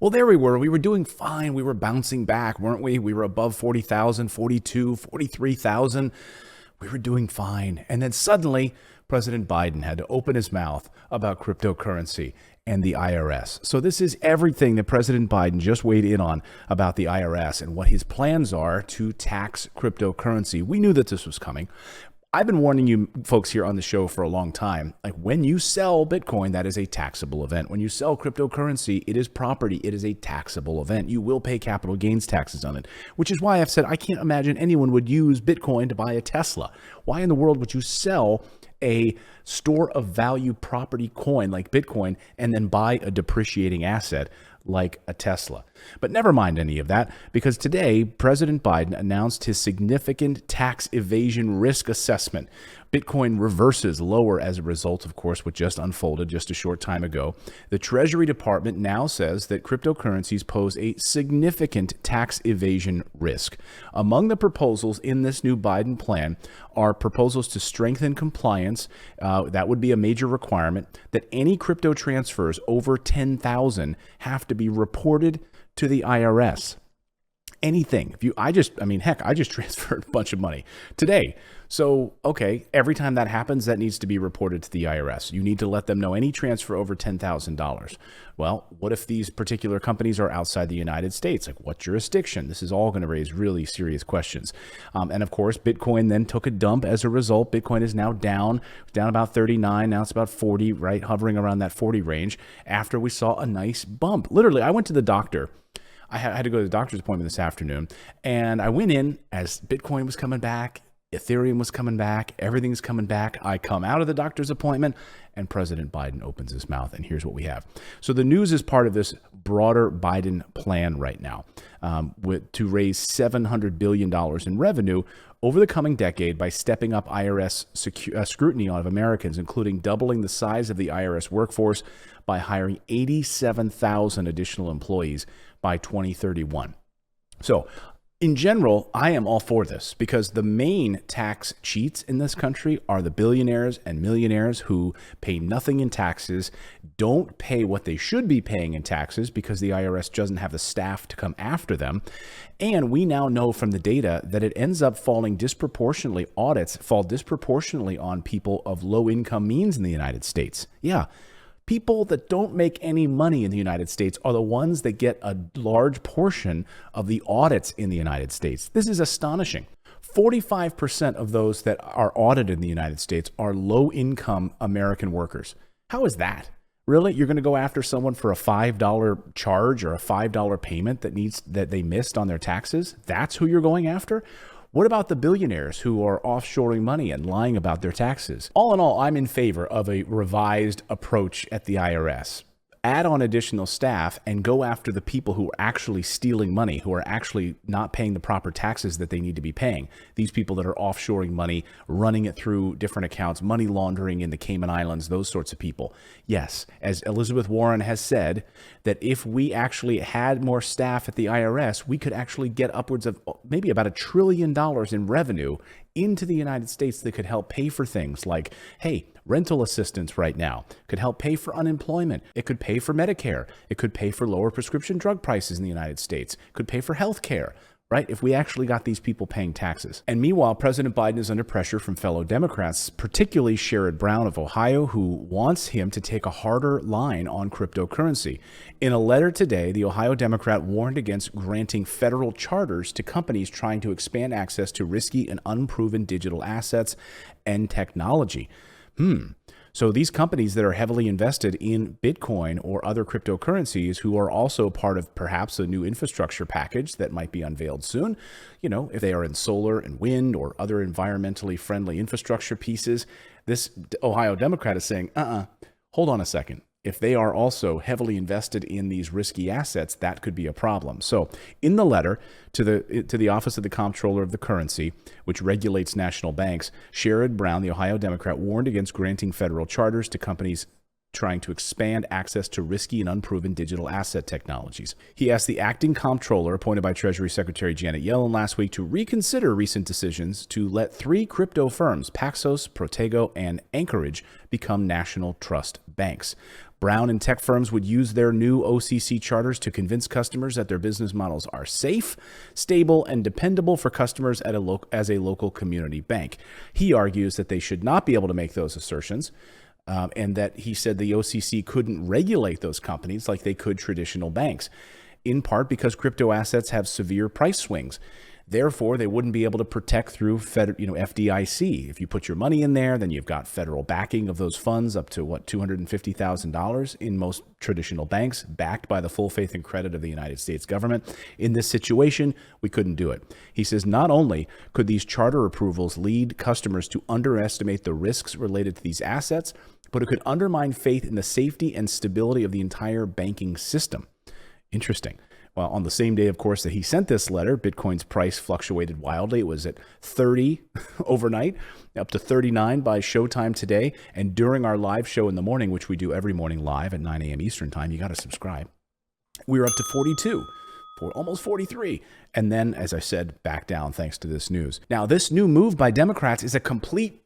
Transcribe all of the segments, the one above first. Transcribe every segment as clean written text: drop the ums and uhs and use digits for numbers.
Well, there we were. We were doing fine. We were bouncing back, weren't we? We were above 40,000, 42, 43,000. We were doing fine. And then suddenly, President Biden had to open his mouth about cryptocurrency and the IRS. So this is everything that President Biden just weighed in on about the IRS and what his plans are to tax cryptocurrency. We knew that this was coming. I've been warning you folks here on the show for a long time. Like, when you sell Bitcoin, that is a taxable event. When you sell cryptocurrency, it is property. It is a taxable event. You will pay capital gains taxes on it, which is why I've said I can't imagine anyone would use Bitcoin to buy a Tesla. Why in the world would you sell a store of value property coin like Bitcoin and then buy a depreciating asset like a Tesla? But never mind any of that, because today President Biden announced his significant tax evasion risk assessment. Bitcoin reverses lower as a result, of course, what just unfolded just a short time ago. The Treasury Department now says that cryptocurrencies pose a significant tax evasion risk. Among the proposals in this new Biden plan are proposals to strengthen compliance. That would be a major requirement, that any crypto transfers over 10,000 have to be reported to the IRS. Anything. I just transferred a bunch of money today. So, okay, every time that happens, that needs to be reported to the IRS. You need to let them know any transfer over $10,000. Well, what if these particular companies are outside the United States? Like, what jurisdiction? This is all going to raise really serious questions. And of course, Bitcoin then took a dump as a result. Bitcoin is now down about 39. Now it's about 40, right? Hovering around that 40 range after we saw a nice bump. Literally, I went to the doctor. I had to go to the doctor's appointment this afternoon, and I went in as Bitcoin was coming back, Ethereum was coming back, everything's coming back. I come out of the doctor's appointment, and President Biden opens his mouth, and here's what we have. So the news is part of this broader Biden plan right now, to raise $700 billion in revenue over the coming decade by stepping up IRS scrutiny of Americans, including doubling the size of the IRS workforce by hiring 87,000 additional employees by 2031. So in general, I am all for this, because the main tax cheats in this country are the billionaires and millionaires who pay nothing in taxes, don't pay what they should be paying in taxes because the IRS doesn't have the staff to come after them. And we now know from the data that it ends up falling disproportionately, audits fall disproportionately on people of low income means in the United States. Yeah. People that don't make any money in the United States are the ones that get a large portion of the audits in the United States. This is astonishing. 45% of those that are audited in the United States are low-income American workers. How is that? Really? You're going to go after someone for a $5 charge or a $5 payment that they missed on their taxes? That's who you're going after? What about the billionaires who are offshoring money and lying about their taxes? All in all, I'm in favor of a revised approach at the IRS. Add on additional staff and go after the people who are actually stealing money, who are actually not paying the proper taxes that they need to be paying. These people that are offshoring money, running it through different accounts, money laundering in the Cayman Islands, those sorts of people. Yes, as Elizabeth Warren has said, that if we actually had more staff at the IRS, we could actually get upwards of maybe about $1 trillion in revenue into the United States that could help pay for things like, hey, rental assistance right now could help pay for unemployment. It could pay for Medicare. It could pay for lower prescription drug prices in the United States. It could pay for health care, right? If we actually got these people paying taxes. And meanwhile, President Biden is under pressure from fellow Democrats, particularly Sherrod Brown of Ohio, who wants him to take a harder line on cryptocurrency. In a letter today, the Ohio Democrat warned against granting federal charters to companies trying to expand access to risky and unproven digital assets and technology. So these companies that are heavily invested in Bitcoin or other cryptocurrencies, who are also part of perhaps a new infrastructure package that might be unveiled soon, if they are in solar and wind or other environmentally friendly infrastructure pieces, this Ohio Democrat is saying, hold on a second. If they are also heavily invested in these risky assets, that could be a problem. So in the letter to the Office of the Comptroller of the Currency, which regulates national banks, Sherrod Brown, the Ohio Democrat, warned against granting federal charters to companies trying to expand access to risky and unproven digital asset technologies. He asked the acting comptroller appointed by Treasury Secretary Janet Yellen last week to reconsider recent decisions to let 3 crypto firms, Paxos, Protego, and Anchorage, become national trust banks. Brown and tech firms would use their new OCC charters to convince customers that their business models are safe, stable, and dependable for customers as a local community bank. He argues that they should not be able to make those assertions, and that he said the OCC couldn't regulate those companies like they could traditional banks, in part because crypto assets have severe price swings. Therefore, they wouldn't be able to protect through FDIC. If you put your money in there, then you've got federal backing of those funds up to, $250,000 in most traditional banks, backed by the full faith and credit of the United States government. In this situation, we couldn't do it. He says not only could these charter approvals lead customers to underestimate the risks related to these assets, but it could undermine faith in the safety and stability of the entire banking system. Interesting. Well, on the same day, of course, that he sent this letter, Bitcoin's price fluctuated wildly. It was at 30 overnight, up to 39 by showtime today. And during our live show in the morning, which we do every morning live at 9 a.m. Eastern time, you got to subscribe. We were up to 42, almost 43. And then, as I said, back down thanks to this news. Now, this new move by Democrats is a complete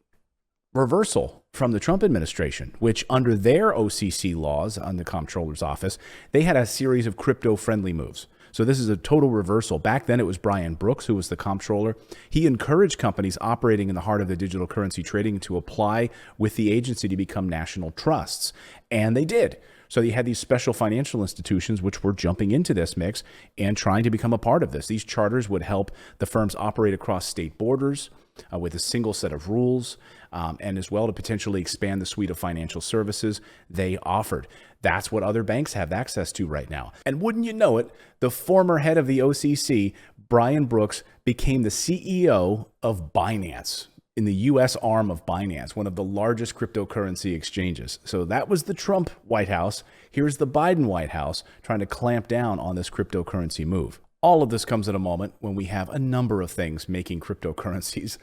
reversal from the Trump administration, which under their OCC laws on the comptroller's office, they had a series of crypto-friendly moves. So this is a total reversal. Back then, it was Brian Brooks, who was the comptroller. He encouraged companies operating in the heart of the digital currency trading to apply with the agency to become national trusts. And they did. So you had these special financial institutions which were jumping into this mix and trying to become a part of this. These charters would help the firms operate across state borders with a single set of rules, and as well to potentially expand the suite of financial services they offered. That's what other banks have access to right now. And wouldn't you know it, the former head of the OCC, Brian Brooks, became the CEO of Binance, in the U.S. arm of Binance, one of the largest cryptocurrency exchanges. So that was the Trump White House. Here's the Biden White House trying to clamp down on this cryptocurrency move. All of this comes at a moment when we have a number of things making cryptocurrencies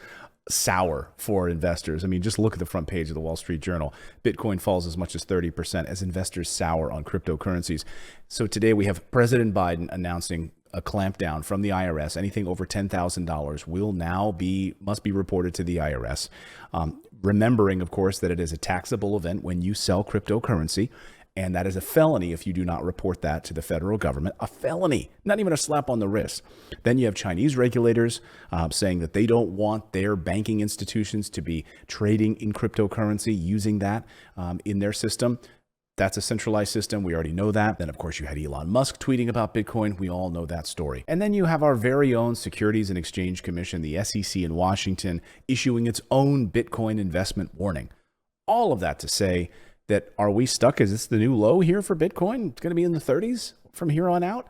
sour for investors. I mean, just look at the front page of the Wall Street Journal. Bitcoin falls as much as 30% as investors sour on cryptocurrencies. So today we have President Biden announcing a clampdown from the IRS. Anything over $10,000 must be reported to the IRS. Remembering, of course, that it is a taxable event when you sell cryptocurrency. And that is a felony if you do not report that to the federal government. A felony, not even a slap on the wrist. Then you have Chinese regulators saying that they don't want their banking institutions to be trading in cryptocurrency, using that in their system. That's a centralized system. We already know that. Then, of course, you had Elon Musk tweeting about Bitcoin. We all know that story. And then you have our very own Securities and Exchange Commission, the SEC in Washington, issuing its own Bitcoin investment warning. All of that to say that, are we stuck? Is this the new low here for Bitcoin? It's going to be in the 30s from here on out?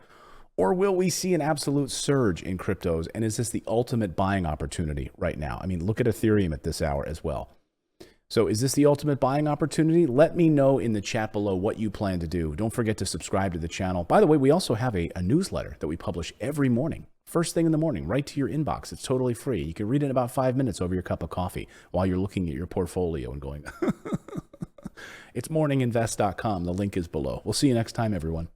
Or will we see an absolute surge in cryptos? And is this the ultimate buying opportunity right now? I mean, look at Ethereum at this hour as well. So is this the ultimate buying opportunity? Let me know in the chat below what you plan to do. Don't forget to subscribe to the channel. By the way, we also have a newsletter that we publish every morning. First thing in the morning, right to your inbox. It's totally free. You can read it in about 5 minutes over your cup of coffee while you're looking at your portfolio and going, It's morninginvest.com. The link is below. We'll see you next time, everyone.